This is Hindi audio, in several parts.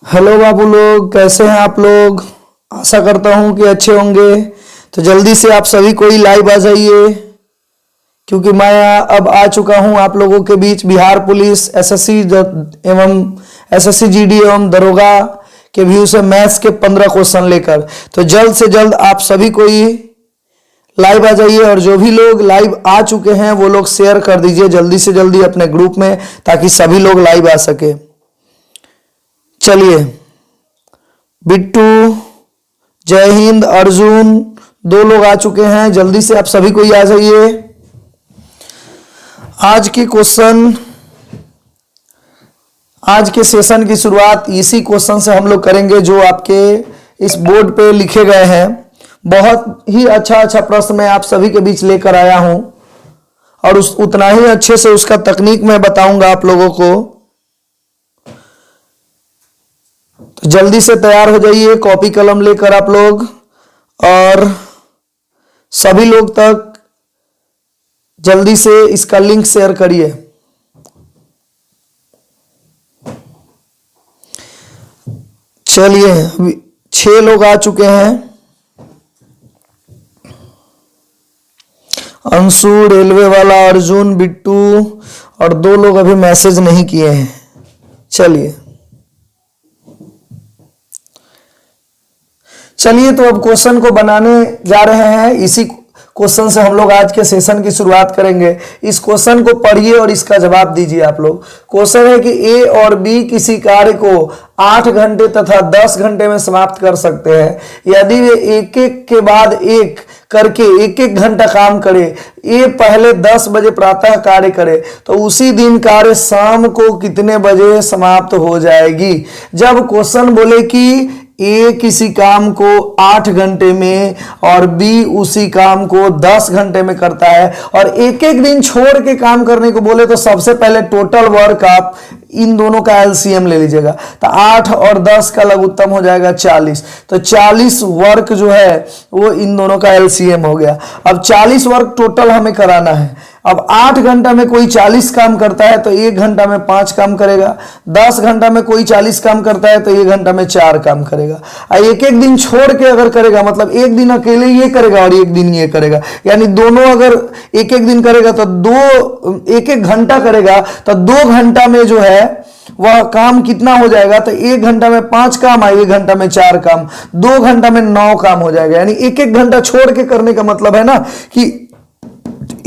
हेलो बाबू लोग, कैसे हैं आप लोग। आशा करता हूं कि अच्छे होंगे। तो जल्दी से आप सभी कोई लाइव आ जाइए, क्योंकि मैं अब आ चुका हूं आप लोगों के बीच। बिहार पुलिस एसएससी एवं एसएससी जीडी एवं दरोगा के व्यू से मैथ्स के 15 क्वेश्चन लेकर। तो जल्द से जल्द आप सभी कोई लाइव आ जाइए, और जो भी लोग लाइव आ चुके हैं वो लोग शेयर कर दीजिए जल्दी से जल्दी अपने ग्रुप में, ताकि सभी लोग लाइव आ सके। चलिए, बिट्टू, जय हिंद, अर्जुन, 2 लोग आ चुके हैं। जल्दी से आप सभी कोई आ जाइए। आज के सेशन की शुरुआत इसी क्वेश्चन से हम लोग करेंगे जो आपके इस बोर्ड पे लिखे गए हैं। बहुत ही अच्छा प्रश्न मैं आप सभी के बीच लेकर आया हूं, और उतना ही अच्छे से उसका तकनीक मैं बताऊंगा आप लोगों को। तो जल्दी से तैयार हो जाइए कॉपी कलम लेकर आप लोग, और सभी लोग तक जल्दी से इसका लिंक शेयर करिए। चलिए, 6 लोग आ चुके हैं। अंशु, रेलवे वाला, अर्जुन, बिट्टू, और 2 लोग अभी मैसेज नहीं किए हैं। चलिए, तो अब क्वेश्चन को बनाने जा रहे हैं। इसी क्वेश्चन से हम लोग आज के सेशन की शुरुआत करेंगे। इस क्वेश्चन को पढ़िए और इसका जवाब दीजिए आप लोग। क्वेश्चन है कि ए और बी किसी कार्य को 8 घंटे तथा 10 घंटे में समाप्त कर सकते हैं। यदि वे एक एक के बाद एक करके 1-1 घंटा काम करे, ए पहले 10 बजे प्रातः कार्य करे, तो उसी दिन कार्य शाम को कितने बजे समाप्त हो जाएगी। जब क्वेश्चन बोले कि ए किसी काम को 8 घंटे में और बी उसी काम को 10 घंटे में करता है, और एक एक दिन छोड़ के काम करने को बोले, तो सबसे पहले टोटल वर्क आप इन दोनों का एलसीएम ले लीजिएगा। तो 8 और 10 का लघुत्तम हो जाएगा 40। तो 40 वर्क जो है वो इन दोनों का एलसीएम हो गया। अब 40 वर्क टोटल हमें कराना है। अब 8 घंटा में कोई 40 काम करता है तो 1 घंटा में 5 काम करेगा। 10 घंटा में कोई 40 काम करता है तो 1 घंटा में 4 काम करेगा। एक एक दिन छोड़ के अगर करेगा, मतलब एक दिन अकेले ये करेगा और एक दिन ये करेगा, यानी दोनों अगर एक एक दिन करेगा तो 1-1 घंटा करेगा, तो 2 घंटा में जो है वह काम कितना हो जाएगा। तो 1 घंटा में 5 काम, 1 घंटा में 4 काम, 2 घंटा में 9 काम हो जाएगा। यानी 1-1 घंटा छोड़ के करने का मतलब है ना कि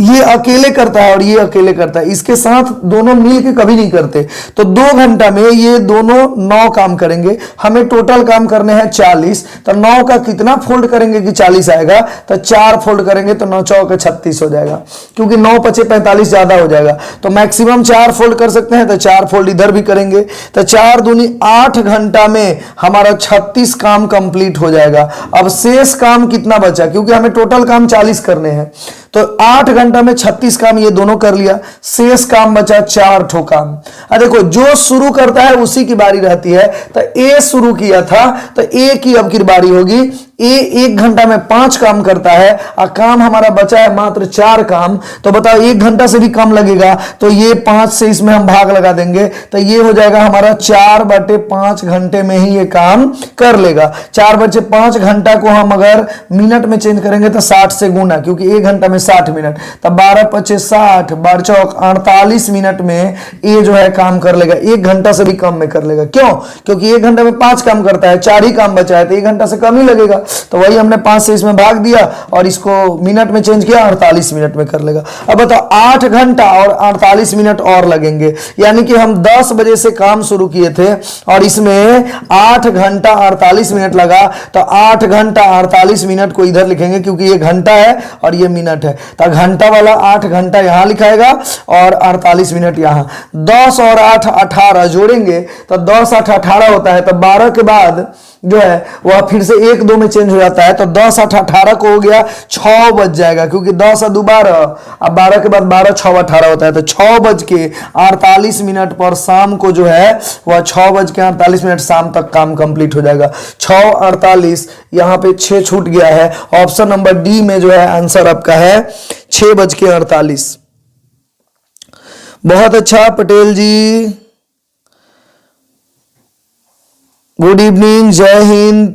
ये अकेले करता है और ये अकेले करता है, इसके साथ दोनों मिलके कभी नहीं करते। तो 2 घंटा में ये दोनों 9 काम करेंगे। हमें टोटल काम करने हैं 40। तो 9 का कितना फोल्ड करेंगे कि 40 आएगा, तो 4 फोल्ड करेंगे तो 9 चौके 36 हो जाएगा, क्योंकि 9 पचे 45 ज्यादा हो जाएगा। तो मैक्सिमम 4 फोल्ड कर सकते हैं, तो 4 फोल्ड इधर भी करेंगे। तो 4 दूनी 8 घंटा में हमारा 36 काम कंप्लीट हो जाएगा। अब शेष काम कितना बचा, क्योंकि हमें टोटल काम 40 करने हैं, तो 8 घंटा में 36 काम ये दोनों कर लिया। शेष काम बचा 4 ठो काम। देखो, जो शुरू करता है उसी की बारी रहती है। तो ए शुरू किया था तो ए की अब की बारी होगी। ए 1 घंटा में 5 काम करता है, और काम हमारा बचा है मात्र 4 काम। तो बताओ, 1 घंटा से भी कम लगेगा, तो ये 5 से इसमें हम भाग लगा देंगे, तो ये हो जाएगा हमारा 4/5 घंटे में ही ये काम कर लेगा। 4/5 घंटा को हम अगर मिनट में चेंज करेंगे तो 60 से गुना, क्योंकि 1 घंटा में 60 मिनट, तब 12×5 = 60, 12×4 = 48 मिनट में ये जो है काम कर लेगा। 1 घंटा से भी कम में कर लेगा। क्यों? क्योंकि 1 घंटे में 5 काम करता है, 4 ही काम बचा है, तो 1 घंटा से कम ही लगेगा। तो वही हमने 5 से इसमें भाग दिया और इसको मिनट में चेंज किया, 48 मिनट में कर लेगा। अब बताओ, 8 घंटा और 48 मिनट और लगेंगे, यानी कि हम 10 बजे से काम शुरू किए थे और इसमें 8 घंटा 48 मिनट लगा। तो 8 घंटा 48 मिनट को इधर लिखेंगे, क्योंकि ये घंटा है और ये मिनट है। तो घंटा वाला 8 घंटा यहां लिखाएगा और 48 मिनट यहां। 10 और 8 18 जोड़ेंगे तो 10 8 18 होता है। तो 12 के बाद जो है वह फिर से 1-2 में चेंज हो जाता है। तो 10 8 18 को हो गया, 6 बज जाएगा, क्योंकि 10 और 2 12, अब 12 के बाद 12 6 18 होता है। तो 6:48 पर शाम को जो है वह 6:48 शाम तक काम कंप्लीट हो जाएगा। 6:48, यहां पे 6 छूट गया है। ऑप्शन नंबर डी में जो है आंसर आपका है 6:48। बहुत अच्छा पटेल जी। गुड इवनिंग, जय हिंद।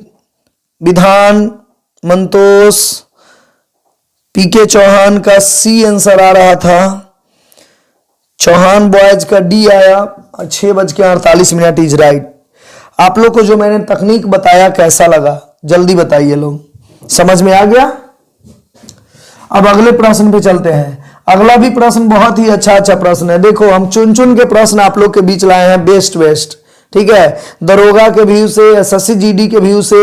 विधान मंतोष, पीके चौहान का सी आंसर आ रहा था, चौहान बॉयज का डी आया। 6:48 इज राइट। आप लोग को जो मैंने तकनीक बताया कैसा लगा जल्दी बताइए लोग, समझ में आ गया? अब अगले प्रश्न पे चलते हैं। अगला भी प्रश्न बहुत ही अच्छा प्रश्न है। देखो हम चुन चुन के प्रश्न आप लोग के बीच लाए हैं, बेस्ट। ठीक है, दरोगा के व्यू से, एसएससी जीडी के व्यू से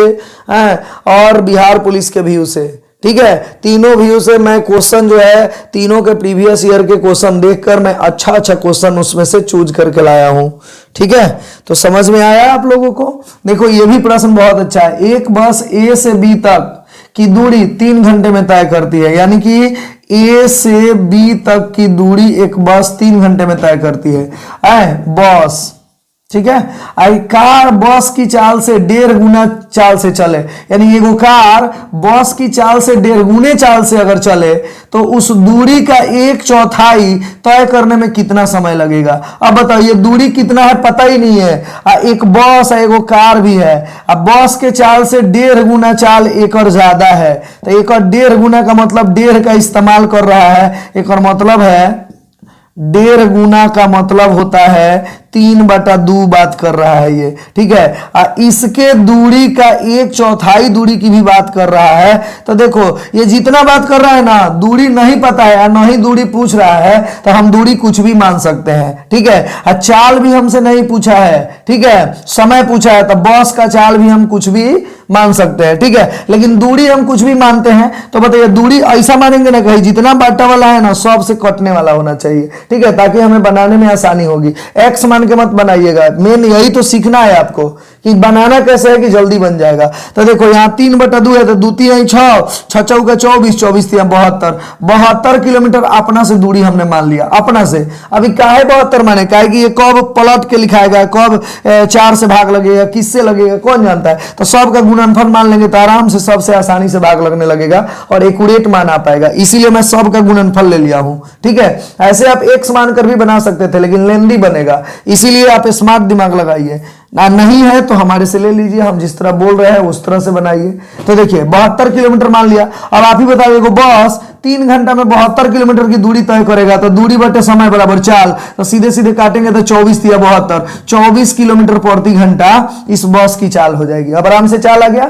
और बिहार पुलिस के व्यू से। ठीक है, तीनों व्यू से मैं क्वेश्चन जो है तीनों के प्रीवियस ईयर के क्वेश्चन देखकर मैं अच्छा क्वेश्चन उसमें से चूज करके लाया हूं। ठीक है, तो समझ में आया आप लोगों को? देखो ये भी प्रश्न बहुत अच्छा है। एक बस ए से बी तक की दूरी 3 घंटे में तय करती है, यानी कि ए से बी तक की दूरी एक बस 3 घंटे में तय करती है बस। ठीक है, आई कार बस की चाल से 1.5 गुना चाल से चले, यानी एगो कार बस की चाल से 1.5 गुने चाल से अगर चले तो उस दूरी का 1/4 तय करने में कितना समय लगेगा? अब बताइए दूरी कितना है पता ही नहीं है। एक बस है, एगो कार भी है। अब बस के चाल से 1.5 गुना चाल एकर ज्यादा है, तो एकर 1.5 गुना का मतलब 1.5 का इस्तेमाल कर रहा है। एकर मतलब है 1.5 गुना का मतलब होता है 3/2 बात कर रहा है ये। ठीक है, इसके दूरी का 1/4 दूरी की भी बात कर रहा है। तो देखो ये जितना बात कर रहा है ना, दूरी नहीं पता है ना ही दूरी पूछ रहा है, तो हम दूरी कुछ भी मान सकते हैं। ठीक है, चाल भी हमसे नहीं पूछा है। ठीक है, समय पूछा है, तो बस का चाल भी हम कुछ भी मान सकते हैं। ठीक है, लेकिन दूरी हम कुछ भी मानते हैं। तो बताइए दूरी ऐसा मानेंगे ना, कहीं जितना बांटा वाला है ना सब से कटने वाला होना चाहिए। ठीक है, ताकि हमें बनाने में आसानी होगी। एक्स मान के मत बनाइएगा, मेन यही तो सीखना है आपको कि बनाना कैसे है कि जल्दी बन जाएगा। तो देखो यहाँ 3/2 है, तो 2 3 6, 6 चौका 24, 24 3 72, 72 किलोमीटर अपना से दूरी हमने मान लिया अपना से। अभी काहे 72 माने, काहे कि ये कब पलट के लिखाएगा, कब 4 से भाग लगेगा, किससे लगेगा कौन जानता है। तो सबका गुणनफल मान लेंगे तो आराम से सबसे आसानी से भाग लगने लगेगा और एक्यूरेट मान आ पाएगा। इसीलिए मैं सबका गुणनफल ले लिया हूं। ठीक है, ऐसे आप एक्स मानकर भी बना सकते थे लेकिन लेंदी बनेगा, इसीलिए आप स्मार्ट दिमाग लगाइए। ना नहीं है तो हमारे से ले लीजिए, हम जिस तरह बोल रहे हैं उस तरह से बनाइए। तो देखिए 72 किलोमीटर मान लिया। अब आप ही बताइए बस 3 घंटा में 72 किलोमीटर की दूरी तय करेगा, तो दूरी बटे समय बराबर चाल, तो सीधे सीधे काटेंगे तो 24 3 72, 24 किलोमीटर प्रति घंटा इस बस की चाल हो जाएगी। अब आराम से चाल आ गया।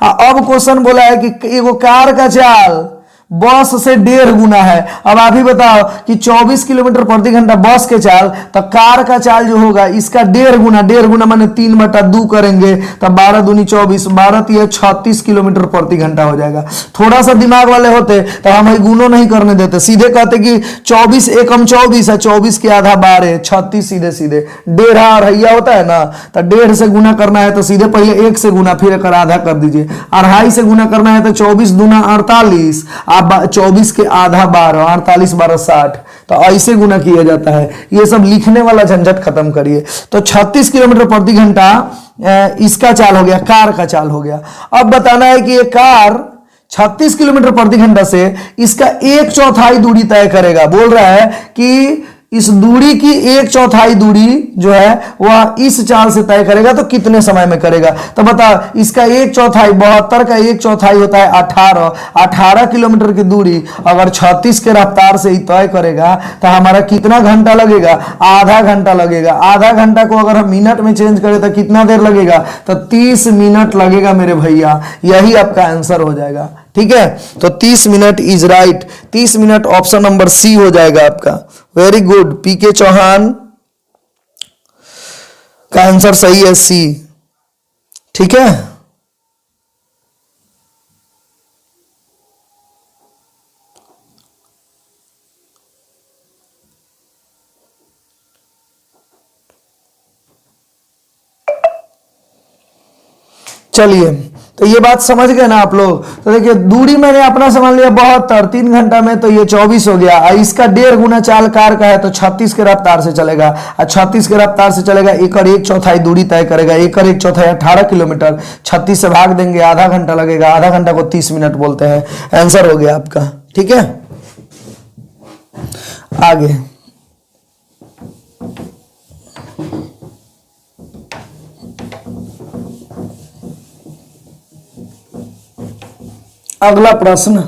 अब क्वेश्चन बोला है कि एगो कार का चाल बस से 1.5 गुना है। अब आप ही बताओ कि 24 किलोमीटर प्रति घंटा बस के चाल, तो कार का चाल जो होगा इसका 1.5 गुना, 1.5 गुना माने 3/2 करेंगे तो 12 दूनी 24, 12 3 36 किलोमीटर प्रति घंटा हो जाएगा। थोड़ा सा दिमाग वाले होते तो हम गुनो नहीं करने देते, सीधे कहते कि 24 एकम 24 है, 24 के आधा 12, 36 सीधे सीधे। 1.5 अढ़ैया होता है ना, तो 1.5 से गुना करना है तो सीधे पहले 1 से गुना फिर एक आधा कर दीजिए। 2.5 से गुना करना है तो 24 दूना 48, 24 के आधा 12, 48 12 60, तो ऐसे गुना किया जाता है। ये सब लिखने वाला झंझट खत्म करिए। तो 36 किलोमीटर प्रति घंटा इसका चाल हो गया, कार का चाल हो गया। अब बताना है कि ये कार 36 किलोमीटर प्रति घंटा से इसका 1/4 दूरी तय करेगा। बोल रहा है कि इस दूरी की 1/4 दूरी जो है वह इस चाल से तय करेगा, तो कितने समय में करेगा? तो बता, इसका 1/4 72 का 1/4 होता है 18 किलोमीटर की दूरी अगर 36 के रफ्तार से ही तय करेगा तो हमारा कितना घंटा लगेगा? आधा घंटा लगेगा। आधा घंटा को अगर हम मिनट में चेंज करें तो कितना देर लगेगा? तो 30 मिनट लगेगा मेरे भैया। यही आपका आंसर हो जाएगा। ठीक है, तो 30 minute is right. 30 minute option number C हो जाएगा आपका। वेरी गुड, पीके चौहान का आंसर सही है सी। ठीक है, चलिए तो ये बात समझ गए ना आप लोग। तो देखिए दूरी मैंने अपना समझ लिया 72, 3 घंटा में तो ये 24 हो गया। इसका 1.5 गुना चाल कार का है तो 36 के रफ्तार से चलेगा, और 36 के रफ्तार से चलेगा 1/4 दूरी तय करेगा। 1/4 18 किलोमीटर, 36 से भाग देंगे आधा घंटा लगेगा। आधा घंटा को 30 मिनट बोलते हैं। आंसर हो गया आपका। ठीक है, आगे अगला प्रश्न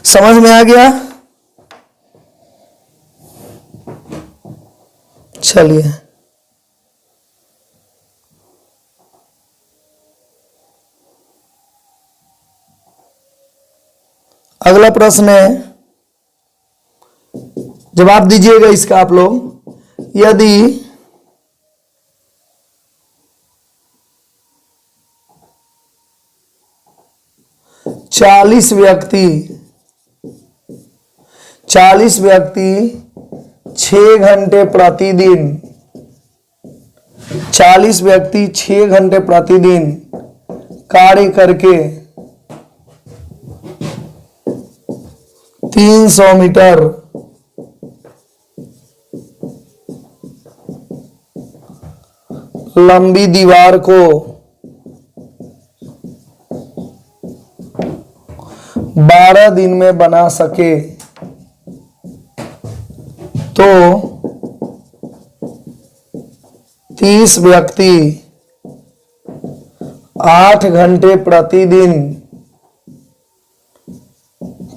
समझ में आ गया? चलिए अगला प्रश्न है, जवाब दीजिएगा इसका आप लोग। यदि 40 व्यक्ति 6 घंटे प्रतिदिन 40 व्यक्ति 6 घंटे प्रतिदिन कार्य करके 300 मीटर लंबी दीवार को 12 दिन में बना सके तो 30 व्यक्ति 8 घंटे प्रतिदिन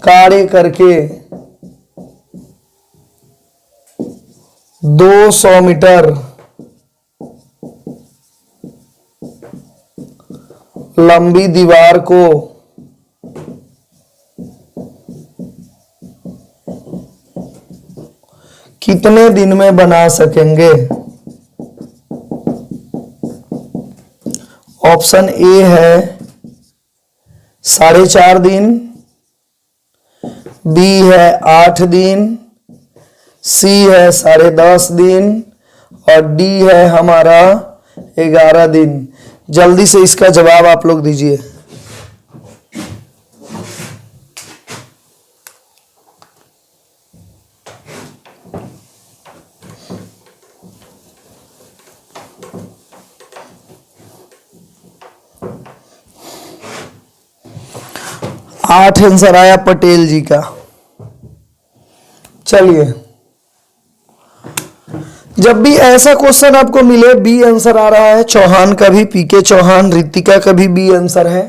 कार्य करके 200 मीटर लंबी दीवार को कितने दिन में बना सकेंगे? ऑप्शन ए है 4.5 दिन, बी है 8 दिन, सी है 10.5 दिन और डी है हमारा 11 दिन। जल्दी से इसका जवाब आप लोग दीजिए। आठ आंसर आया पटेल जी का। चलिए, जब भी ऐसा क्वेश्चन आपको मिले, बी आंसर आ रहा है, चौहान का भी, पीके चौहान, रितिका का भी बी आंसर है।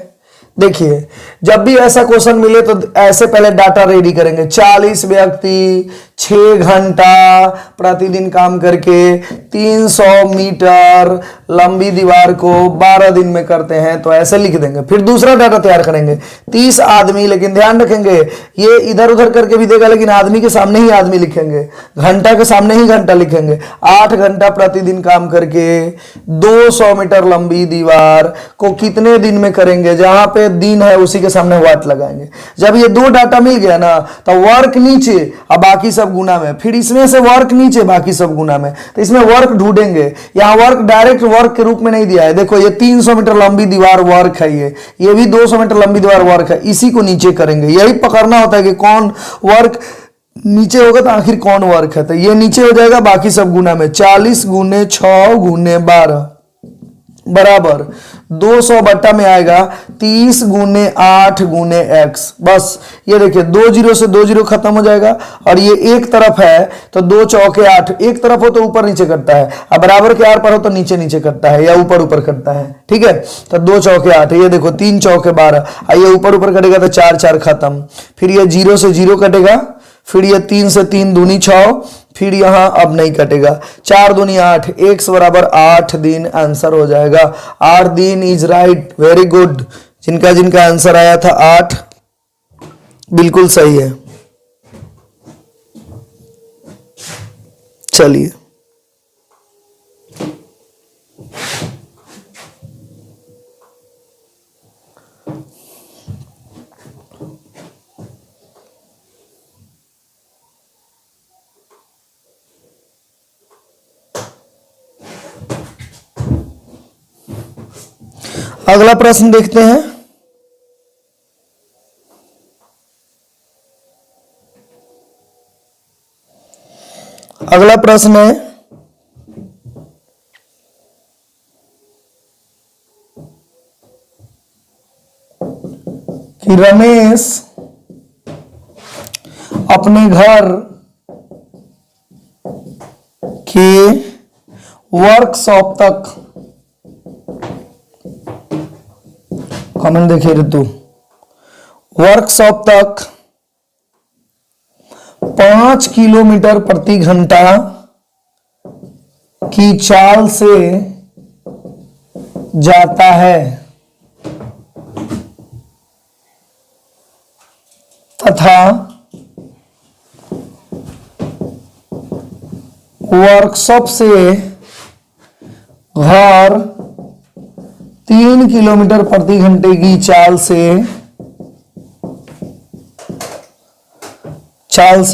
देखिए, जब भी ऐसा क्वेश्चन मिले तो ऐसे पहले डाटा रेडी करेंगे। 40 व्यक्ति 6 घंटा प्रतिदिन काम करके 300 मीटर लंबी दीवार को 12 दिन में करते हैं, तो ऐसे लिख देंगे। फिर दूसरा डाटा तैयार करेंगे, 30 आदमी, लेकिन ध्यान रखेंगे ये इधर उधर करके भी देगा, लेकिन आदमी के सामने ही आदमी लिखेंगे, घंटा के सामने ही घंटा लिखेंगे। 8 घंटा प्रतिदिन काम करके 200 मीटर लंबी दीवार को कितने दिन में करेंगे? जहां पे दिन है उसी के सामने वाट लगाएंगे। जब ये दो डाटा मिल गया ना, तो वर्क नीचे और बाकी सब गुना में, फिर इसमें से वर्क नीचे बाकी सब गुना में, तो इसमें वर्क ढूंढेंगे। यहां वर्क डायरेक्ट वर्क के रूप में नहीं दिया है। देखो, ये 300 मीटर लंबी दीवार वर्क है, ये भी 200 मीटर लंबी दीवार वर्क है। इसी को नीचे करेंगे। यही पकड़ना होता है कि कौन वर्क नीचे होगा तो आखिर कौन वर्क है। तो ये नीचे हो जाएगा, बाकी सब गुना में। 40 गुने 6 गुने 12 बराबर 200 बट्टा में आएगा 30 गुने 8 गुने x। बस ये देखिए, 2 जीरो से 2 जीरो खत्म हो जाएगा। और ये एक तरफ है तो 2 चौके 8, एक तरफ हो तो ऊपर नीचे करता है, और बराबर के आर पर हो तो नीचे नीचे करता है या ऊपर ऊपर करता है। ठीक है, तो 2 चौके 8, ये देखो 3 चौके 12, ये ऊपर ऊपर कटेगा तो 4 4 खत्म। फिर ये 0 से 0 कटेगा, फिर ये 3 से 3 दूनी 6, फिर यहां अब नहीं कटेगा। 4 दूनी 8, x बराबर 8 दिन आंसर हो जाएगा। 8 दिन इज राइट, वेरी गुड। जिनका जिनका आंसर आया था 8, बिल्कुल सही है। चलिए, अगला प्रश्न देखते हैं। अगला प्रश्न है, कि रमेश अपने घर के वर्कशॉप तक, कमेंट देखिए ऋतु, वर्कशॉप तक 5 किलोमीटर प्रति घंटा की चाल से जाता है तथा वर्कशॉप से घर 3 किलोमीटर प्रति घंटे की चाल से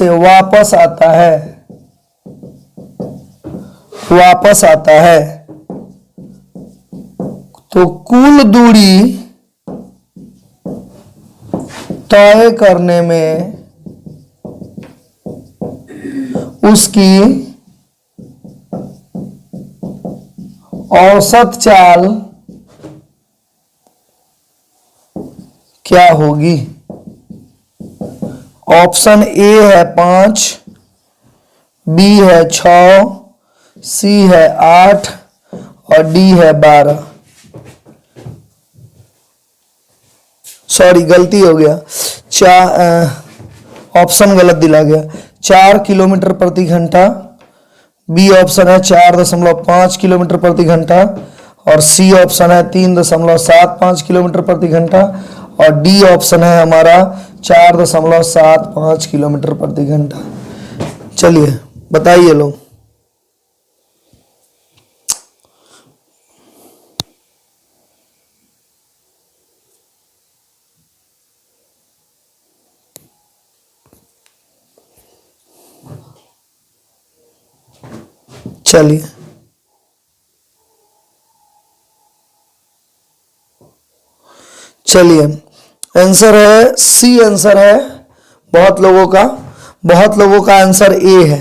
वापस आता है तो कुल दूरी तय करने में उसकी औसत चाल क्या होगी। ऑप्शन ए है 5, बी है 6, सी है 8 और डी है 12। सॉरी गलती हो गया, ऑप्शन गलत दिला गया। 4 किलोमीटर प्रति घंटा, बी ऑप्शन है 4.5 किलोमीटर प्रति घंटा और सी ऑप्शन है 3.75 किलोमीटर प्रति घंटा और डी ऑप्शन है हमारा 4.75 किलोमीटर प्रति घंटा। चलिए बताइए लोग। चलिए आंसर है सी, आंसर है बहुत लोगों का आंसर ए है।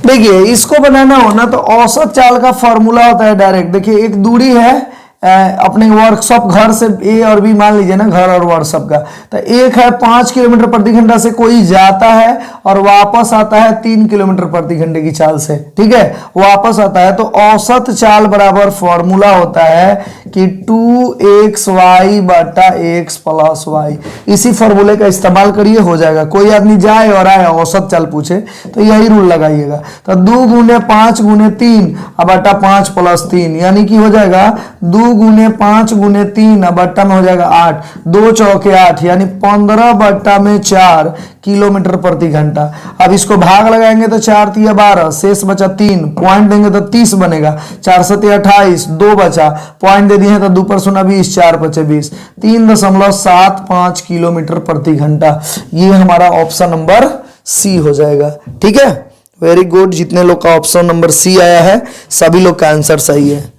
देखिए इसको बनाना हो ना तो औसत चाल का फॉर्मूला होता है डायरेक्ट। देखिए एक दूरी है अपने वर्कशॉप घर से, ए और बी मान लीजिए ना, घर और वर्कशॉप का, तो एक है 5 किलोमीटर प्रति घंटा से कोई जाता है और वापस आता है 3 किलोमीटर प्रति घंटे की चाल से, ठीक है, वापस आता है। तो औसत चाल बराबर फॉर्मूला होता है कि 2xy बटा x प्लस y। इसी फॉर्मूले का इस्तेमाल करिए, हो जाएगा। कोई आदमी जाए और आए औसत चाल पूछे तो यही रूल लगाइएगा। तो 2 गुने 5 गुने 3 बटा 5 प्लस 3 यानी कि हो जाएगा 2 गुने 5 गुने 3 बट्टा में हो जाएगा 8, 2 चौके 8 यानी 15 बट्टा में 4 किलोमीटर प्रति घंटा। अब इसको भाग लगाएंगे तो 4 तिया 12, शेष बचा 3, पॉइंट देंगे तो 30 बनेगा, 4 सत्या 28, 2 बचा, पॉइंट दे दिए तो 2 पर 0 20, 4 बचे 20, 3.75 किलोमीटर प्रति घंटा। ये हमारा ऑप्शन नंबर सी हो जाएगा। ठीक है, वेरी गुड। जितने लोग का ऑप्शन नंबर सी आया है सभी लोग का आंसर सही है।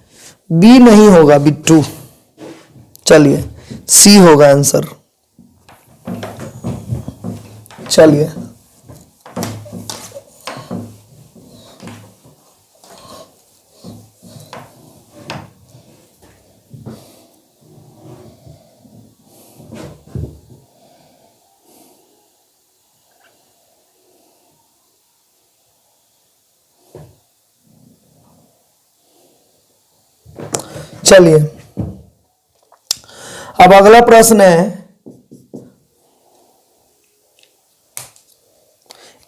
बी नहीं होगा बिट्टू, चलिए सी होगा आंसर। चलिए चलिए अब अगला प्रश्न है,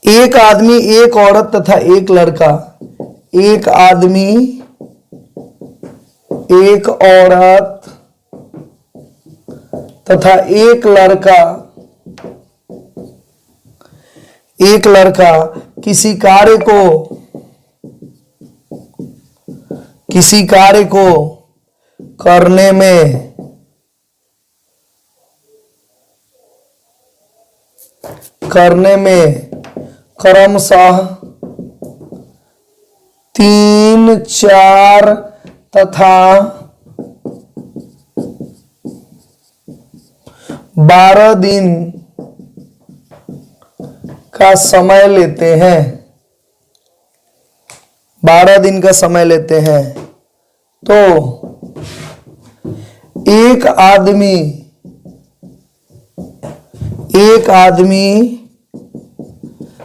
एक आदमी, एक औरत तथा एक लड़का, एक आदमी, एक औरत तथा एक लड़का किसी कार्य को करने में क्रमशः 3, 4 तथा 12 दिन का समय लेते हैं, 12 दिन का समय लेते हैं, तो एक आदमी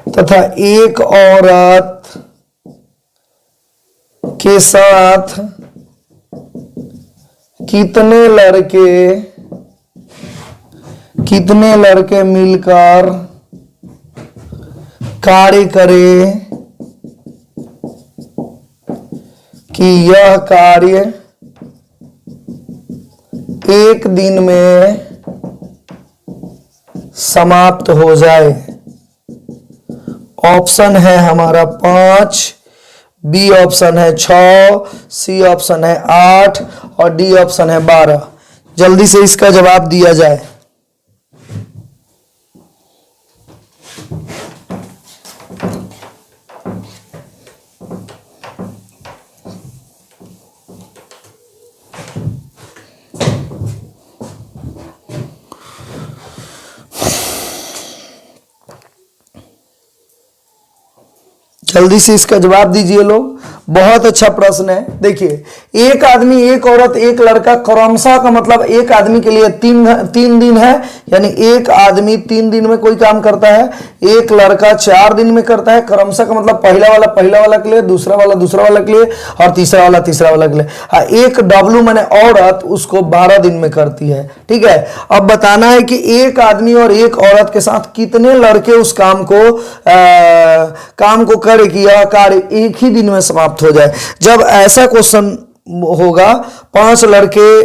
तथा एक औरत के साथ कितने लड़के कितने लड़के मिलकर कार्य करें कि यह कार्य एक दिन में समाप्त हो जाए। ऑप्शन है हमारा 5, बी ऑप्शन है 6, सी ऑप्शन है 8 और डी ऑप्शन है 12। जल्दी से इसका जवाब दिया जाए। जल्दी से इसका जवाब दीजिए लोग। बहुत अच्छा प्रश्न है। देखिए, एक आदमी, एक औरत, एक लड़का, क्रमशः का मतलब एक आदमी के लिए तीन दिन है, यानी एक आदमी 3 दिन में कोई काम करता है, एक लड़का 4 दिन में करता है। क्रमशः का मतलब पहला वाला के लिए, दूसरा वाला के लिए और तीसरा वाला के लिए। हाँ, एक डब्लू माने औरत, उसको 12 दिन में करती है। ठीक है, अब बताना है कि एक आदमी और एक औरत के साथ कितने लड़के उस काम को करे कि यह कार्य एक ही दिन में समाप्त हो जाए। जब ऐसा क्वेश्चन होगा, 5 लड़के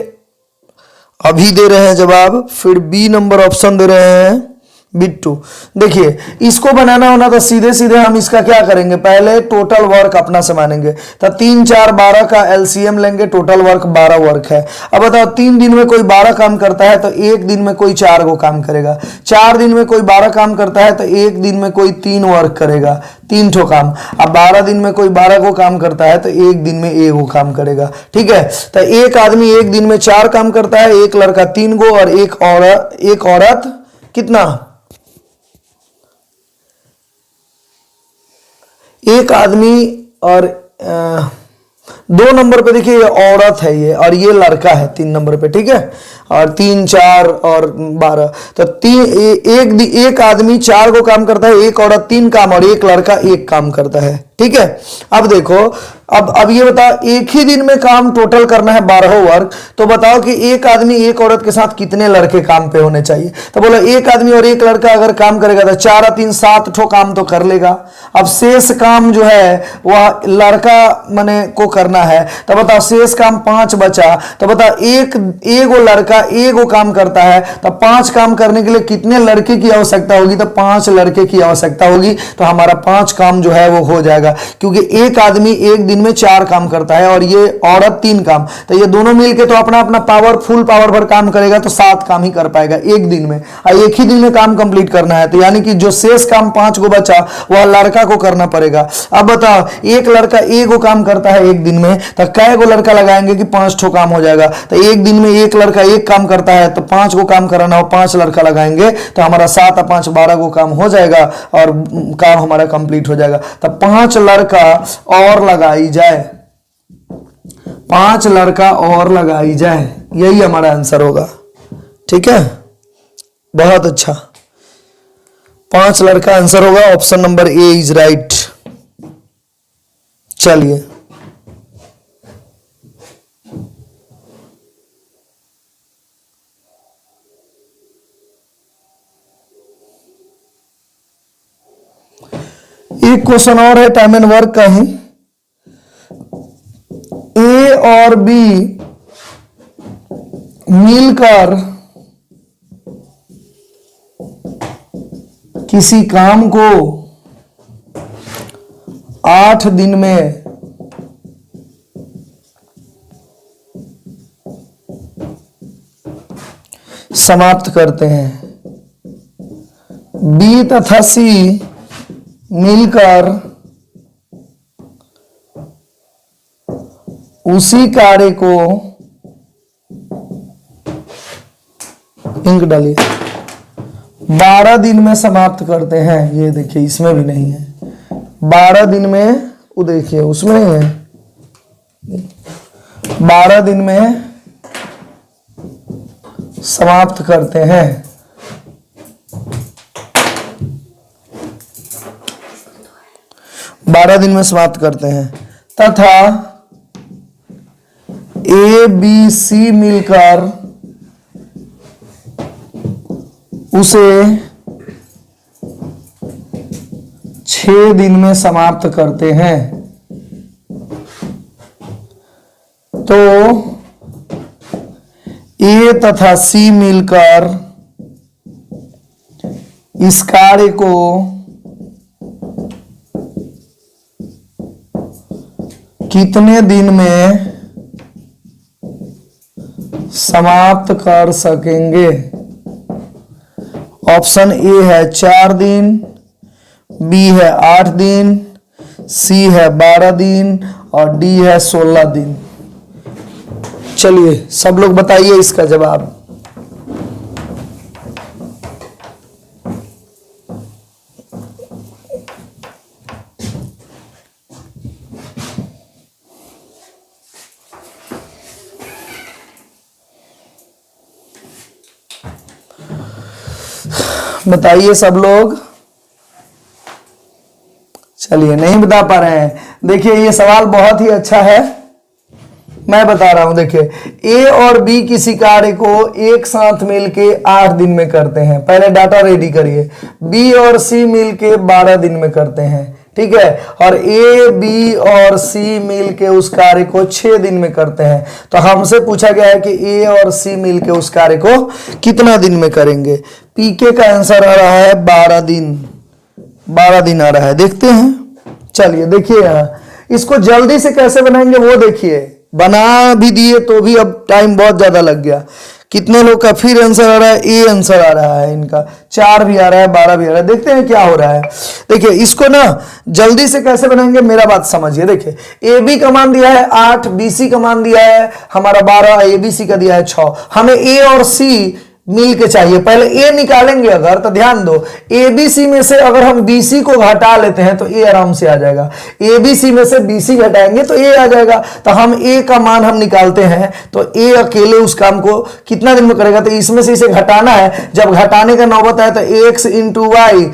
अभी दे रहे हैं जवाब, फिर बी नंबर ऑप्शन दे रहे हैं बिट्टू। देखिए, इसको बनाना होना तो सीधे सीधे हम इसका क्या करेंगे, पहले टोटल वर्क अपना से मानेंगे। तो 3 4 12 का एलसीएम लेंगे, टोटल वर्क 12 वर्क है। अब बताओ, 3 दिन में कोई 12 काम करता है तो एक दिन में कोई 4 को काम करेगा। 4 दिन में कोई 12 काम करता है तो एक दिन में कोई 3 वर्क करेगा, 3 ठो काम। अब 12 दिन में कोई 12 को काम करता है तो एक दिन में 1 को काम करेगा। ठीक है, तो एक आदमी एक दिन में 4 काम करता है, एक लड़का 3 को और एक औरत कितना, एक आदमी और 2 नंबर पे देखिए, ये औरत है ये, और ये लड़का है 3 नंबर पे। ठीक है, और 3 4 और 12, तो एक आदमी 4 को काम करता है, एक औरत 3 काम और एक लड़का 1 काम करता है। ठीक है, अब देखो, अब ये बताओ, एक ही दिन में काम टोटल करना है 12 वर्क, तो बताओ कि एक आदमी एक औरत के साथ कितने लड़के काम पे होने चाहिए। तो बोलो, एक आदमी और एक लड़का अगर काम करेगा तो 4 और 3 7 ठो काम तो कर लेगा। अब शेष काम जो है वह लड़का मने को करना है, तो बताओ शेष काम 5 बचा। तो बताओ, एक लड़का 1 काम करता है, तो 5 काम करने के लिए कितने लड़के की आवश्यकता होगी, तो 5 लड़के की आवश्यकता होगी। तो हमारा 5 काम जो है वो हो जाएगा, क्योंकि एक आदमी एक दिन में 4 काम करता है और ये औरत 3 काम, तो ये दोनों मिलके तो अपना अपना फुल पावर पर काम करेगा, तो 7 काम ही कर पाएगा एक दिन में, और एक ही दिन में काम कंप्लीट करना है। तो यानी कि जो शेष काम 5 को बचा वह लड़का को करना पड़ेगा। अब बताओ, एक लड़का 1 काम करता है एक दिन में, तो कै गो लड़का लगाएंगे कि 5 ठो काम हो जाएगा। तो एक दिन में एक लड़का 1 काम करता है, तो 5 को काम कराना हो, 5 लड़का लगाएंगे, तो हमारा 7 और 5 12 को काम हो जाएगा और काम हमारा कंप्लीट हो जाएगा। तो 5 लड़का और लगाई जाए, 5 लड़का और लगाई जाए, यही हमारा आंसर होगा। ठीक है, बहुत अच्छा, 5 लड़का आंसर होगा। Option number A is right. चलिए, एक क्वेश्चन और है टाइम एंड वर्क का ही। ए और बी मिलकर किसी काम को 8 दिन में समाप्त करते हैं। बी तथा सी मिलकर उसी कार्य को, इंक डालिए, 12 दिन में समाप्त करते हैं। ये देखिए, इसमें भी नहीं है 12 दिन में, वो देखिए उसमें नहीं है, 12 दिन में समाप्त करते हैं। बारह दिन में समाप्त करते हैं तथा ए बी सी मिलकर उसे 6 दिन में समाप्त करते हैं। तो ए तथा सी मिलकर इस कार्य को कितने दिन में समाप्त कर सकेंगे? ऑप्शन ए है 4 दिन, बी है 8 दिन, सी है 12 दिन और डी है 16 दिन। चलिए सब लोग बताइए इसका जवाब। बताइए सब लोग। चलिए नहीं बता पा रहे हैं। देखिए ये सवाल बहुत ही अच्छा है, मैं बता रहा हूं। देखिए ए और बी किसी कार्य को एक साथ मिलके 8 दिन में करते हैं। पहले डाटा रेडी करिए। बी और सी मिलके 12 दिन में करते हैं, ठीक है। और ए बी और सी मिलके उस कार्य को 6 दिन में करते हैं। तो हमसे पूछा गया है कि ए और सी मिलके उस कार्य को कितना दिन में करेंगे। पीके का आंसर आ रहा है 12 दिन। 12 दिन आ रहा है, देखते हैं। चलिए देखिए यहां इसको जल्दी से कैसे बनाएंगे वो देखिए। बना भी दिए तो भी अब टाइम बहुत ज्यादा लग गया। कितने लोग का फिर आंसर आ रहा है? ए आंसर आ रहा है इनका। 4 भी आ रहा है, 12 भी आ रहा है। देखते हैं क्या हो रहा है। देखिए इसको ना जल्दी से कैसे बनाएंगे, मेरा बात समझिए। देखिए ए बी का मान दिया है 8, बी सी का मान दिया है हमारा 12, ए बी सी का दिया है 6। हमें ए और सी मिल के चाहिए। पहले ए निकालेंगे अगर, तो ध्यान दो, ए बी सी में से अगर हम बी सी को घटा लेते हैं तो ए आराम से आ जाएगा। ए बी सी में से बी सी घटाएंगे तो ए आ जाएगा। तो हम ए का मान हम निकालते हैं तो ए अकेले उस काम को कितना दिन में करेगा? तो इसमें से इसे घटाना है। जब घटाने का नौबत आए तो x into y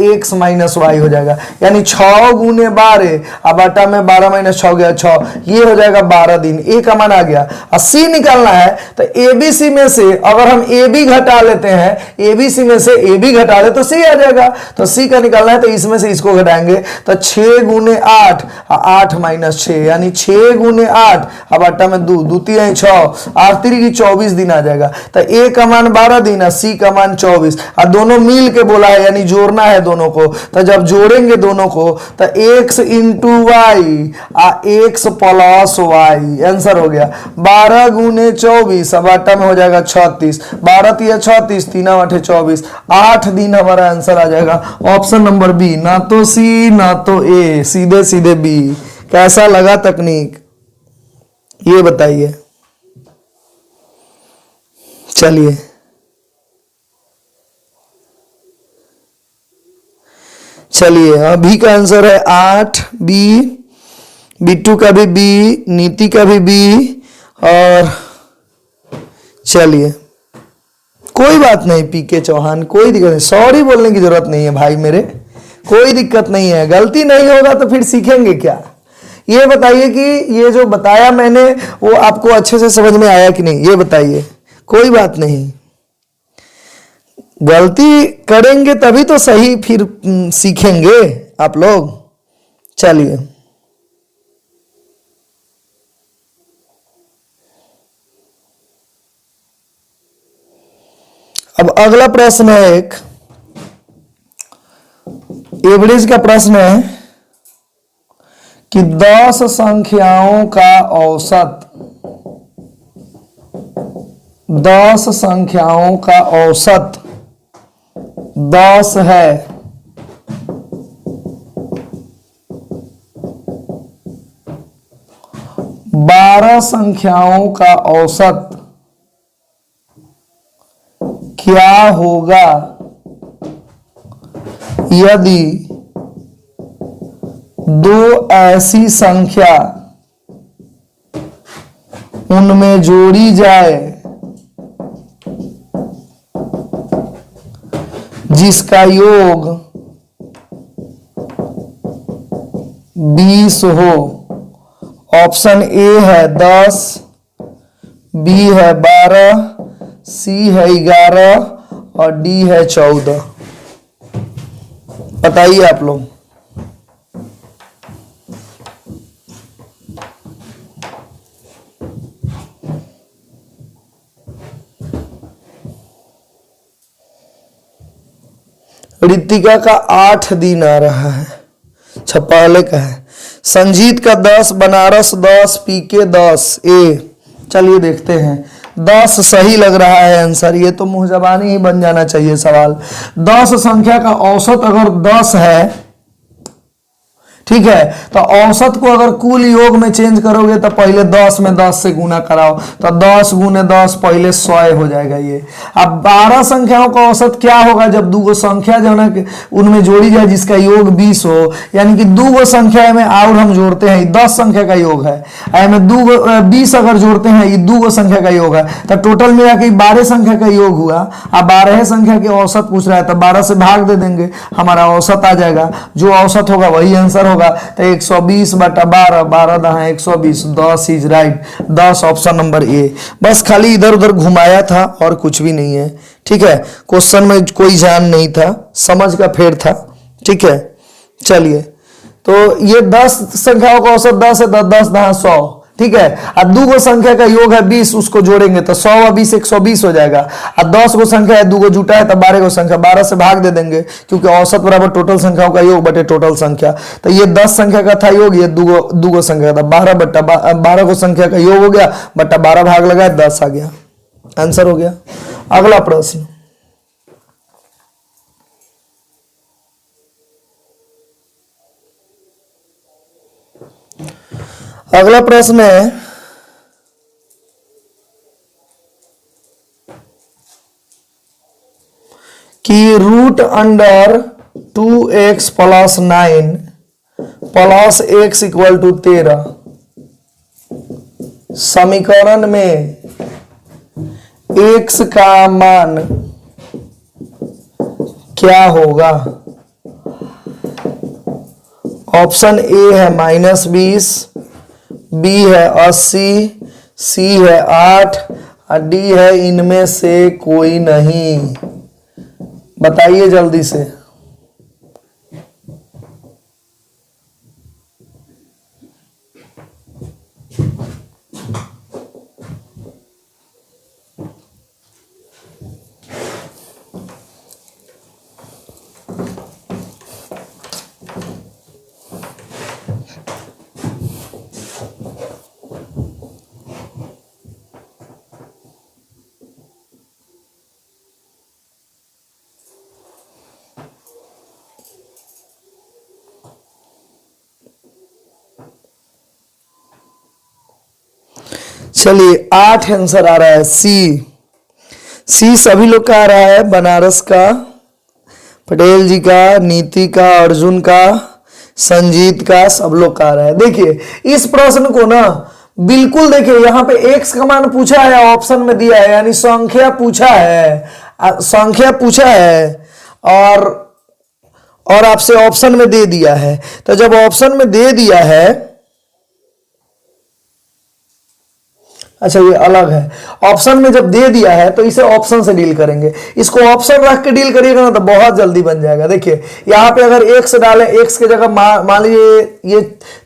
x minus y हो जाएगा। यानी 6 गुने 12 अब आटा में 12 माइनस 6 गया 6, ये हो जाएगा 12 दिन। ए का मान आ गया। और सी निकालना है तो ए बी सी में से अगर हम ए बी घटा लेते हैं, एबीसी में से ए बी घटा ले तो सी आ जाएगा। तो सी का निकालना है तो इसमें से इसको घटाएंगे तो 6 गुने 8 8 माइनस 6 यानी 6 गुने 8 अब आटा में 2 2 3 6 8 3 24 दिन आ जाएगा। तो ए का मान 12 दिन है, सी का मान 24 और दोनों मिल के बोला है यानी जोड़ना है दोनों को। तो जब जोड़ेंगे दोनों को तो x into y x plus y answer हो गया। 12 गुने 24 अब आटा में हो जाएगा 36, 12 3 36 3 8 24, 8 दिन हमारा आंसर आ जाएगा। ऑप्शन नंबर बी, ना तो सी ना तो ए, सीधे सीधे बी। कैसा लगा तकनीक ये बताइए। चलिए चलिए अभी का आंसर है 8 बी, बिट्टू का भी बी, नीति का भी बी। और चलिए कोई बात नहीं पीके चौहान, कोई दिक्कत नहीं, सॉरी बोलने की जरूरत नहीं है भाई मेरे, कोई दिक्कत नहीं है। गलती नहीं होगा तो फिर सीखेंगे क्या? ये बताइए कि ये जो बताया मैंने वो आपको अच्छे से समझ में आया कि नहीं, ये बताइए। कोई बात नहीं, गलती करेंगे तभी तो सही फिर सीखेंगे आप लोग। चलिए अब अगला प्रश्न है एक एवरेज का प्रश्न है कि 10 संख्याओं का औसत, 10 संख्याओं का औसत 10 है, 12 संख्याओं का औसत क्या होगा यदि 2 ऐसी संख्या उनमें जोड़ी जाए जिसका योग 20 हो। ऑप्शन ए है 10, बी है 12, सी है 11 और डी है 14। बताइए आप लोग। ऋतिका का 8 दिन आ रहा है, अच्छा पहले का है। संजीत का 10, बनारस 10, पीके 10। ए चलिए देखते हैं। 10 सही लग रहा है आंसर, ये तो मुंह जबानी ही बन जाना चाहिए सवाल। 10 संख्या का औसत अगर 10 है, ठीक है, तो औसत को अगर कुल योग में चेंज करोगे तो पहले 10 में 10 से गुना कराओ, तो 10 गुने 10 पहले 100 हो जाएगा ये। अब 12 संख्याओं का औसत क्या होगा जब दो संख्या जो है उनमें जोड़ी जाए जिसका योग 20 हो, यानी कि दो संख्या में और हम जोड़ते हैं, 10 संख्या का योग है, में 20 अगर जोड़ते हैं ये दो संख्या का योग है, तो टोटल मिला के 12 संख्या का योग हुआ। अब 12 संख्या के औसत पूछ रहा है, तो 12 से भाग दे देंगे, हमारा औसत आ जाएगा। जो औसत होगा वही आंसर होगा। तो 120 बटा 12, 12 दहा 120, 10 is right. 10 option number A. बस खाली इधर उधर घुमाया था और कुछ भी नहीं है, ठीक है। क्वेश्चन में कोई जान नहीं था, समझ का फेर था, ठीक है। चलिए, तो ये 10 संख्याओं का औसत 10 है, 10 दहा 100, ठीक है। अब दो संख्या का योग है 20, उसको जोड़ेंगे तो 100 और 20 120 हो जाएगा। अब 10 गो संख्या है, दो जुटा है तो 12 गो संख्या, 12 से भाग दे देंगे क्योंकि औसत बराबर टोटल संख्याओं का योग बटे टोटल संख्या। तो ये 10 संख्या का था योग, ये दो संख्या था, 12 बट्टा 12 को संख्या का योग हो गया, बट्टा 12 भाग लगाए 10 आ गया, आंसर हो गया। अगला प्रश्न, अगला प्रश्न है कि root under 2x plus 9 plus x equal to 13 समीकरण में x का मान क्या होगा। ऑप्शन ए है -20, बी है 80, सी है 8 और डी है इनमें से कोई नहीं। बताइए जल्दी से। चलिए 8 आंसर आ रहा है, सी सभी लोग का आ रहा है, बनारस का, पटेल जी का, नीति का, अर्जुन का, संजीत का, सब लोग का आ रहा है। देखिए इस प्रश्न को ना बिल्कुल देखिए, यहां पे x का मान पूछा है, ऑप्शन में दिया है, यानी संख्या पूछा है, संख्या पूछा है और आपसे ऑप्शन में दे दिया है। तो जब ऑप्शन में दे दिया है, अच्छा ये अलग है, ऑप्शन में जब दे दिया है तो इसे ऑप्शन से डील करेंगे। इसको ऑप्शन रख के डील करिएगा ना तो बहुत जल्दी बन जाएगा। देखिए यहाँ पे अगर x डालें, x के जगह मान लीजिए ये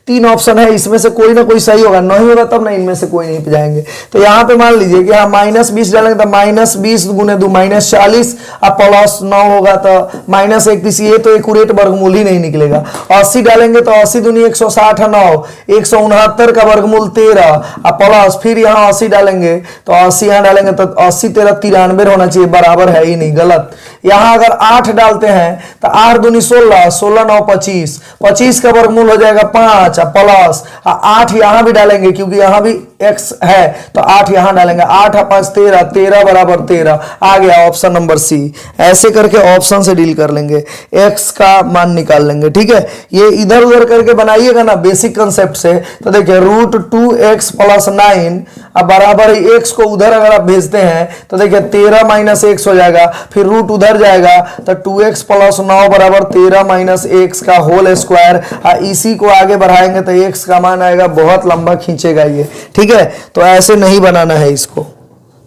3 ऑप्शन है, इसमें से कोई ना कोई सही होगा, नहीं होगा तब ना इनमें से कोई नहीं पे जाएंगे। तो यहाँ पे मान लीजिए कि यहाँ -20 डालेंगे तो -20 गुने 2 -40, अब प्लस 9 होगा तो -31, ये तो एक्यूरेट वर्गमूल ही नहीं निकलेगा। 80 डालेंगे तो 80 दूनी 160 है 9, 169 का वर्गमूल 13, अब प्लस फिर यहाँ 80 डालेंगे तो 80 यहाँ डालेंगे तो 80 13 93 होना चाहिए, बराबर है ही नहीं, गलत। यहाँ अगर 8 डालते हैं तो 8 दूनी 16, 16 9 25, 25 का वर्गमूल हो जाएगा 5, प्लस 8 यहाँ भी डालेंगे क्योंकि यहाँ भी x है तो 8 यहाँ डालेंगे, 8 5 13, 13 बराबर 13 आ गया, ऑप्शन नंबर सी। ऐसे करके ऑप्शन से डील कर लेंगे, x का मान निकाल लेंगे, ठीक है। ये इधर उधर करके बनाइएगा ना बेसिक कंसेप्ट से, तो देखिए रूट 2x प्लस 9 अब बराबर x को उधर अगर आप भेजते हैं तो देखिए 13 माइनस x हो जाएगा, फिर रूट उधर जाएगा तो 2x प्लस 9 बराबर 13 माइनस x का होल स्क्वायर। इसी को आगे बढ़ाएंगे तो x का मान आएगा, बहुत लंबा खींचेगा ये, ठीक है। तो ऐसे नहीं बनाना है इसको,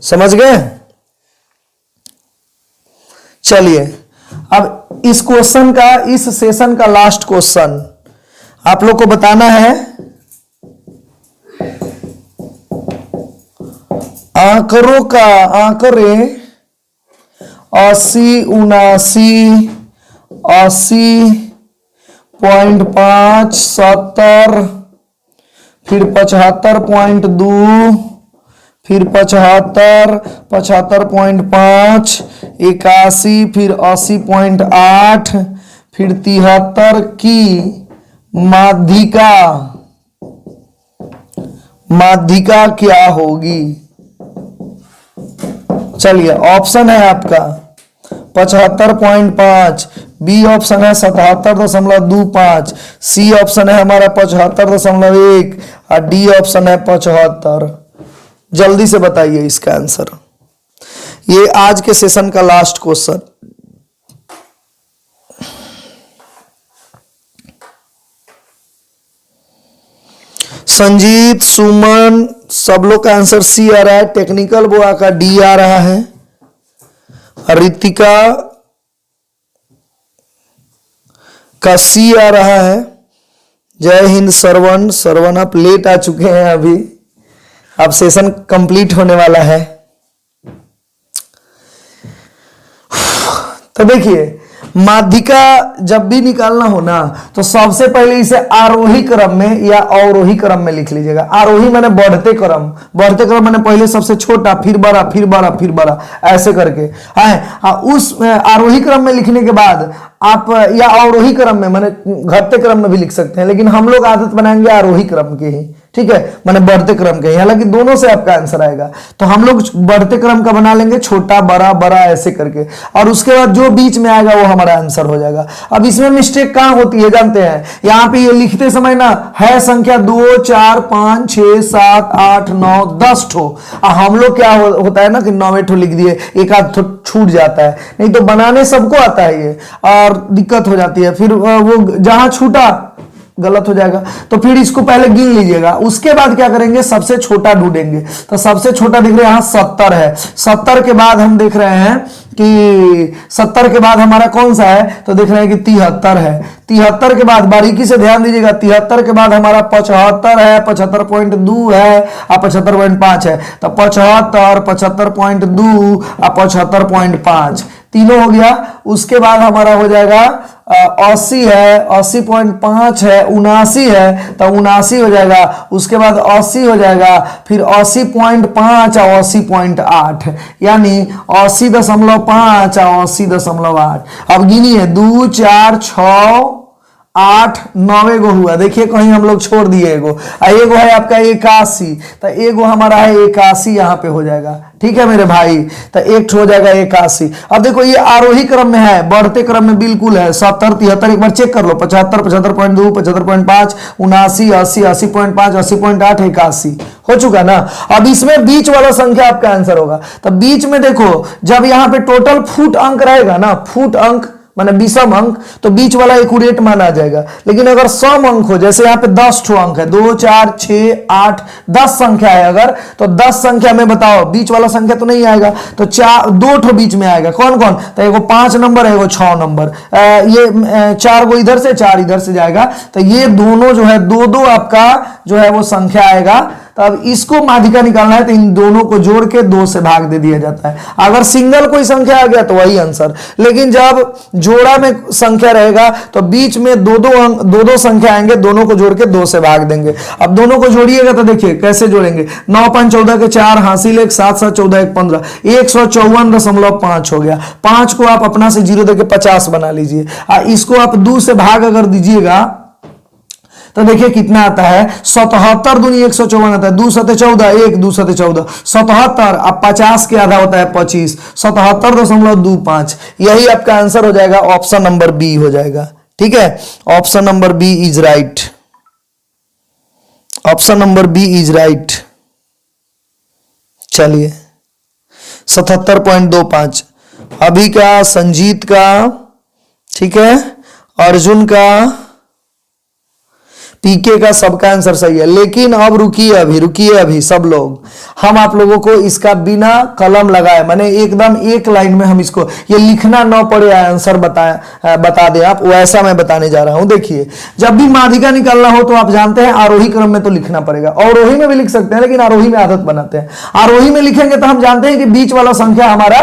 समझ गए। चलिए अब इस क्वेश्चन का, इस सेशन का लास्ट क्वेश्चन आप लोग को बताना है। आंकड़ों का, आंकड़े 80, 79, 80.5, 70, फिर 75.2, फिर 75, 75.5, 81, फिर 80.8, फिर 73 की माध्यिका, माध्यिका क्या होगी? चलिए ऑप्शन है आपका 75.5, बी ऑप्शन है 77.25, सी ऑप्शन है हमारा 75.1 और डी ऑप्शन है 75। जल्दी से बताइए इसका आंसर। ये आज के सेशन का लास्ट क्वेश्चन। संजीत, सुमन, सब लोग का आंसर सी आ रहा है। टेक्निकल बोआ का डी आ रहा है। रितिका का सी आ रहा है। जय हिंद श्रवण, श्रवण आप लेट आ चुके हैं, अभी अब सेशन कंप्लीट होने वाला है। तो देखिए माध्यिका जब भी निकालना हो ना तो सबसे पहले इसे आरोही क्रम में या अवरोही क्रम में लिख लीजिएगा। आरोही माने बढ़ते क्रम, बढ़ते क्रम माने पहले सबसे छोटा, फिर बड़ा, फिर बड़ा, फिर बड़ा, ऐसे करके है। उस आरोही क्रम में लिखने के बाद आप, या अवरोही क्रम में माने घटते क्रम में भी लिख सकते हैं, लेकिन हम लोग आदत बनाएंगे आरोही क्रम के ही, ठीक है, माने बढ़ते क्रम के। हालांकि दोनों से आपका आंसर आएगा, तो हम लोग बढ़ते क्रम का बना लेंगे, छोटा बड़ा बड़ा ऐसे करके, और उसके बाद जो बीच में आएगा वो हमारा आंसर हो जाएगा। अब इसमें मिस्टेक कहां होती है जानते हैं? यहां पे ये लिखते समय ना है संख्या 2, 4, 5, 6, 7, 8, 9, 10 ठो, हम लोग क्या होता है ना कि 9 ठो लिख दिए, एक आध ठो छूट जाता है। नहीं तो बनाने सबको आता है ये, और दिक्कत हो जाती है, फिर वो जहां छूटा गलत हो जाएगा। तो फिर इसको पहले गिन लीजिएगा, उसके बाद क्या करेंगे, सबसे छोटा ढूंढेंगे। तो सबसे छोटा दिख रहा है यहां 70 है। 70 के बाद हम देख रहे हैं कि 70 के बाद हमारा कौन सा है, तो देख रहे हैं कि 73 है। 73 के बाद बारीकी से ध्यान दीजिएगा, 73 के बाद हमारा 75 है, 75.2 है और 75.5 है। तो 75, 75.2 और 75.5 तीनों हो गया। उसके बाद हमारा हो जाएगा 80 है, 80.5 है, 79 है, तो 79 हो जाएगा। उसके बाद 80 हो जाएगा, फिर 80.5 और 80.8, यानी 80.5 और 80.8। अब गिनिए 2, 4, 6, 8, 9 गो हुआ। देखिए कहीं हम लोग छोड़ दिए एगो, एगो है आपका 81, तो एगो हमारा है 81, यहां पे हो जाएगा। ठीक है मेरे भाई, तो एक हो जाएगा 81। अब देखो ये आरोही क्रम में है, बढ़ते क्रम में बिल्कुल है। 70, 73 एक बार चेक कर लो, 75, 75.2, 75.5, 79, 80, 80.5, 80.8, 81 हो चुका ना। अब इसमें बीच वाला संख्या आपका आंसर होगा। तो बीच में देखो, जब यहां पे टोटल फुट अंक रहेगा ना, फुट अंक माने विषम अंक, तो बीच वाला एक्यूरेट माना जाएगा। लेकिन अगर सम अंक हो, जैसे यहाँ पे 10 ठो अंक है, 2, 4, 6, 8, 10 संख्या है अगर, तो 10 संख्या में बताओ बीच वाला संख्या तो नहीं आएगा, तो 2 ठो बीच में आएगा। कौन कौन? तो एगो 5 नंबर है, एगो 6 नंबर, ये 4 गो इधर से, 4 इधर से जाएगा। तो ये दोनों जो है 2-2 आपका जो है वो संख्या आएगा। तो अब इसको माध्यिका निकालना है, तो इन दोनों को जोड़ के 2 से भाग दे दिया जाता है। अगर सिंगल कोई संख्या आ गया तो वही आंसर, लेकिन जब जोड़ा में संख्या रहेगा तो बीच में 2-2 संख्या आएंगे, दोनों को जोड़ के 2 से भाग देंगे। अब दोनों को जोड़िएगा तो देखिए कैसे जोड़ेंगे। 9, 5, 14 के 4 हासिल 1, 7, 7, 14, 1, 15, 154.5 हो गया। 5 को आप अपना से 0 देके 50 बना लीजिए, इसको आप 2 से भाग अगर दीजिएगा तो देखिए कितना आता है, 77 दूनी 154 आता है, 2 7 14, 1 2 7 14, 77। अब 50 के आधा होता है 25, 77.25। यही आपका आंसर हो जाएगा, ऑप्शन नंबर बी हो जाएगा। ठीक है, option number B is right, option number B is right. चलिए 77.25 अभी का, संजीत का, ठीक है, अर्जुन का, पीके का सबका आंसर सही है। लेकिन अब रुकिए अभी सब लोग, हम आप लोगों को इसका बिना कलम लगाए, माने एकदम एक लाइन में हम इसको, ये लिखना ना पड़े आंसर बता दे आप, वैसा मैं बताने जा रहा हूं। देखिए, जब भी माध्यिका निकालना हो तो आप जानते हैं आरोही क्रम में तो लिखना पड़ेगा, अवरोही में भी लिख सकते हैं, लेकिन आरोही में आदत बनाते हैं। आरोही में लिखेंगे तो हम जानते हैं कि बीच वाला संख्या हमारा,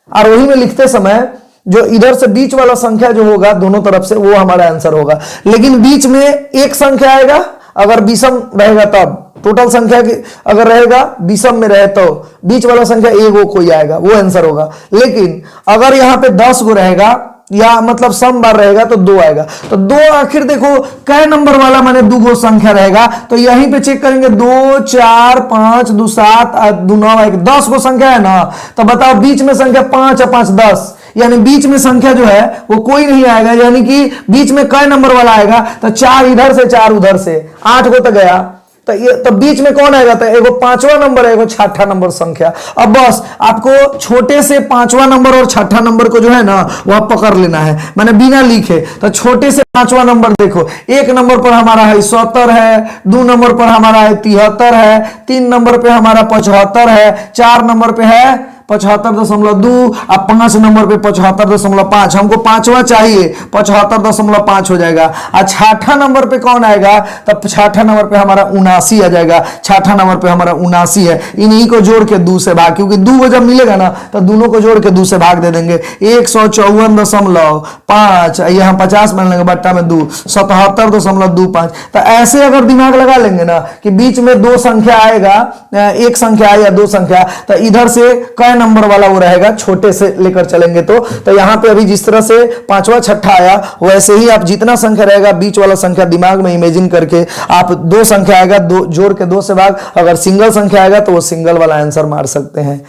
आरोही में लिखते समय जो इधर से बीच वाला संख्या जो होगा दोनों तरफ से, वो हमारा आंसर होगा। लेकिन बीच में एक संख्या आएगा, अगर विषम रहेगा तब, टोटल संख्या की अगर रहेगा विषम में रहे तो बीच वाला संख्या एक वो कोई आएगा, वो आंसर होगा। लेकिन अगर यहां पे 10 गो रहेगा या मतलब सम बार रहेगा तो 2 आएगा। तो 2 आखिर देखो कै नंबर वाला, माने 2 गो संख्या रहेगा, तो यहीं पे चेक करेंगे 2 4 5 2 7 2 9 1, 10 गो संख्या है ना, तो बताओ बीच में संख्या 5 और 5 10, यानी बीच में संख्या जो है वो कोई नहीं आएगा, यानी कि बीच में कै नंबर वाला आएगा, तो 4 इधर से 4 उधर से, 8 को तो गया, तो ये तो बीच में कौन आएगा, तो एगो 5वां नंबर है, एगो 6ठा नंबर संख्या। अब बस आपको छोटे से 5वां नंबर और 6ठा नंबर को जो है ना वह पकड़ लेना है, मैंने बिना लिखे। तो छोटे से 5वां नंबर देखो, 1 नंबर पर हमारा है 77 है, 2 नंबर पर हमारा है 73 है, 3 नंबर पे हमारा 75 है, 4 नंबर पे है 75.2 और 5 नंबर पे 75.5। हमको 5वां चाहिए, 75.5 हो जाएगा। और 6ठा नंबर पे कौन आएगा, तब 6ठा नंबर पे हमारा 79 आ जाएगा। 6ठा नंबर पे हमारा 79 है, इन्हीं को जोड़ के 2 से भाग, क्योंकि 2 जब मिलेगा ना तो दोनों को जोड़ के 2 से भाग दे देंगे। 154.5, यहाँ 50 मान लेंगे, बट्टा में 2, 77.25। तो ऐसे अगर दिमाग लगा लेंगे ना कि बीच में 2 संख्या आएगा, एक संख्या आए या 2 संख्या, तो इधर से कै नंबर वाला वो रहेगा, छोटे से लेकर चलेंगे तो यहां पे अभी जिस तरह से 5वां 6ठा आया, वैसे ही आप जितना संख्या रहेगा बीच वाला संख्या दिमाग में इमेजिन करके आप 2 संख्या आएगा, 2 जोड़ के 2 से भाग, अगर सिंगल संख्या आएगा तो वो सिंगल वाला आंसर मार सकते हैं।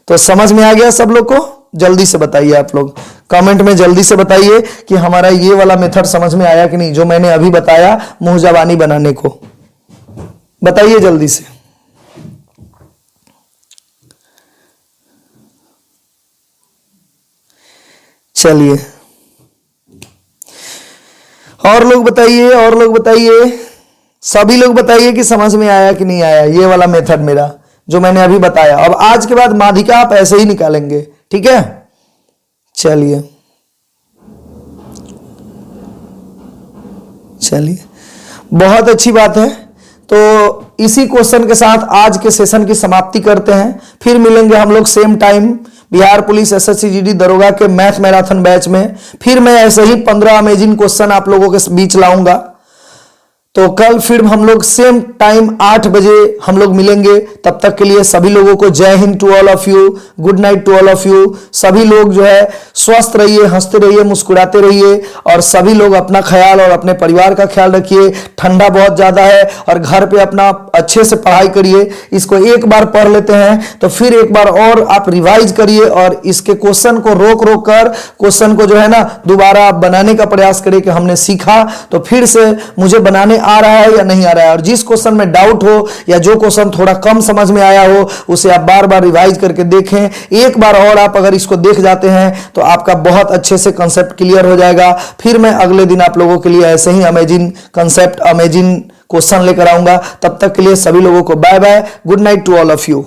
तो समझ में आ गया सब लोग को? जल्दी से बताइए आप लोग, कमेंट में जल्दी से बताइए कि हमारा ये वाला मेथड समझ में आया कि नहीं, जो मैंने अभी बताया मुंह जबानी बनाने को, बताइए जल्दी से। चलिए और लोग बताइए, सभी लोग बताइए कि समझ में आया कि नहीं आया ये वाला मेथड मेरा जो मैंने अभी बताया। अब आज के बाद माध्यिका आप ऐसे ही निकालेंगे, ठीक है? चलिए बहुत अच्छी बात है। तो इसी क्वेश्चन के साथ आज के सेशन की समाप्ति करते हैं। फिर मिलेंगे हम लोग same time Bihar police SSC GD दरोगा के मैथ मैराथन बैच में। फिर मैं ऐसे ही 15 अमेजिंग क्वेश्चन आप लोगों के बीच लाऊंगा। तो कल फिर हम लोग सेम टाइम 8 बजे हम लोग मिलेंगे। तब तक के लिए सभी लोगों को जय हिंद to all of you, good night to all of you. सभी लोग जो है स्वस्थ रहिए, हंसते रहिए, मुस्कुराते रहिए और सभी लोग अपना ख्याल और अपने परिवार का ख्याल रखिए। ठंडा बहुत ज्यादा है और घर पे अपना अच्छे से पढ़ाई करिए। इसको एक बार पढ़ लेते हैं तो फिर एक बार और आप रिवाइज करिए और इसके क्वेश्चन को रोक रोक कर क्वेश्चन को जो है ना दोबारा बनाने का प्रयास करिए कि हमने सीखा तो फिर से मुझे बनाने आ रहा है या नहीं आ रहा है। और जिस क्वेश्चन में डाउट हो या जो क्वेश्चन थोड़ा कम समझ में आया हो उसे आप बार बार रिवाइज करके देखें। एक बार और आप अगर इसको देख जाते हैं तो आपका बहुत अच्छे से कंसेप्ट क्लियर हो जाएगा। फिर मैं अगले दिन आप लोगों के लिए ऐसे ही अमेजिंग कंसेप्ट, अमेजिंग क्वेश्चन लेकर आऊंगा। तब तक के लिए सभी लोगों को bye bye, good night to all of you.